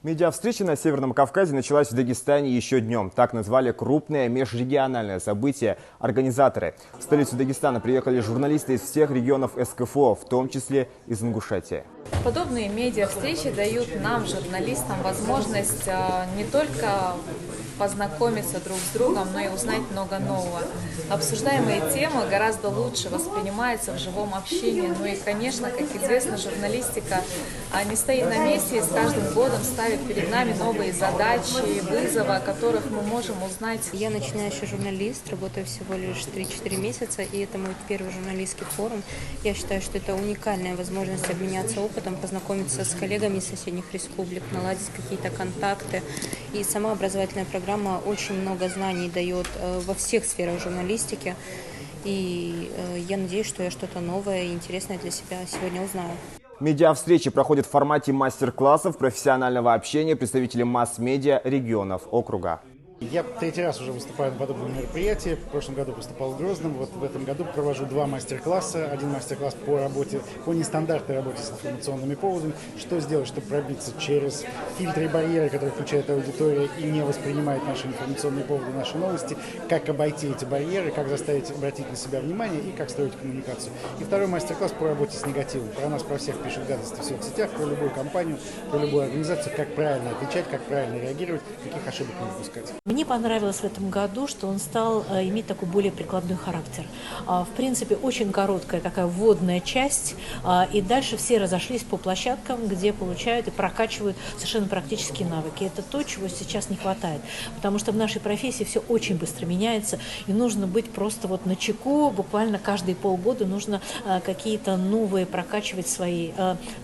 Медиавстреча на Северном Кавказе началась в Дагестане еще днем. Так назвали крупное межрегиональное событие организаторы. В столицу Дагестана приехали журналисты из всех регионов СКФО, в том числе из Ингушетии. Подобные медиавстречи дают нам, журналистам, возможность не только познакомиться друг с другом, но и узнать много нового. Обсуждаемые темы гораздо лучше воспринимаются в живом общении. Ну и, конечно, как известно, журналистика не стоит на месте и с каждым годом ставит перед нами новые задачи, вызовы, о которых мы можем узнать. Я начинающий журналист, работаю всего лишь 3-4 месяца, и это мой первый журналистский форум. Я считаю, что это уникальная возможность обменяться опытом, познакомиться с коллегами из соседних республик, наладить какие-то контакты. И сама образовательная программа очень много знаний дает во всех сферах журналистики. И я надеюсь, что я что-то новое и интересное для себя сегодня узнаю. Медиавстречи проходят в формате мастер-классов, профессионального общения представителей масс-медиа регионов округа. Я третий раз уже выступаю на подобном мероприятии. В прошлом году выступал в Грозном. Вот в этом году провожу 2 мастер-класса. Один мастер-класс по нестандартной работе с информационными поводами. Что сделать, чтобы пробиться через фильтры и барьеры, которые включает аудитория и не воспринимает наши информационные поводы, наши новости. Как обойти эти барьеры, как заставить обратить на себя внимание и как строить коммуникацию. И второй мастер-класс по работе с негативом. Про нас, про всех пишут гадости в соцсетях, про любую компанию, про любую организацию, как правильно отвечать, как правильно реагировать, каких ошибок не допускать. Мне понравилось в этом году, что он стал иметь такой более прикладной характер. В принципе, очень короткая такая вводная часть, и дальше все разошлись по площадкам, где получают и прокачивают совершенно практические навыки. Это то, чего сейчас не хватает, потому что в нашей профессии все очень быстро меняется, и нужно быть просто вот начеку, буквально каждые полгода нужно какие-то новые прокачивать свои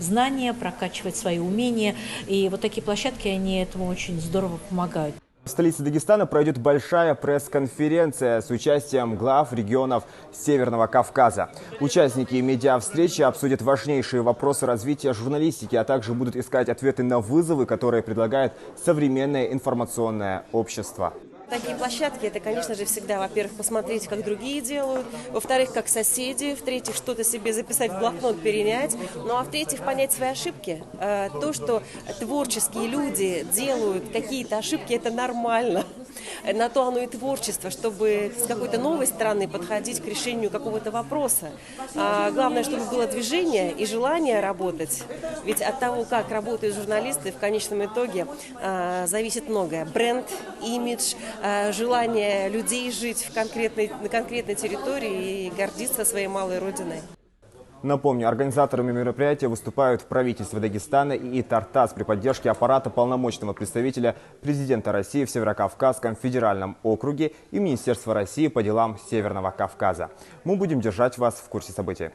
знания, прокачивать свои умения, и вот такие площадки, они этому очень здорово помогают. В столице Дагестана пройдет большая пресс-конференция с участием глав регионов Северного Кавказа. Участники медиавстречи обсудят важнейшие вопросы развития журналистики, а также будут искать ответы на вызовы, которые предлагает современное информационное общество. Такие площадки, это, конечно же, всегда, во-первых, посмотреть, как другие делают, во-вторых, как соседи, в-третьих, что-то себе записать в блокнот, перенять, ну а в-третьих, понять свои ошибки. То, что творческие люди делают какие-то ошибки, это нормально. На то оно и творчество, чтобы с какой-то новой стороны подходить к решению какого-то вопроса. Главное, чтобы было движение и желание работать. Ведь от того, как работают журналисты, в конечном итоге зависит многое. Бренд, имидж, желание людей жить на конкретной территории и гордиться своей малой родиной. Напомню, организаторами мероприятия выступают правительство Дагестана и Тартас при поддержке аппарата полномочного представителя президента России в Северокавказском федеральном округе и Министерства России по делам Северного Кавказа. Мы будем держать вас в курсе событий.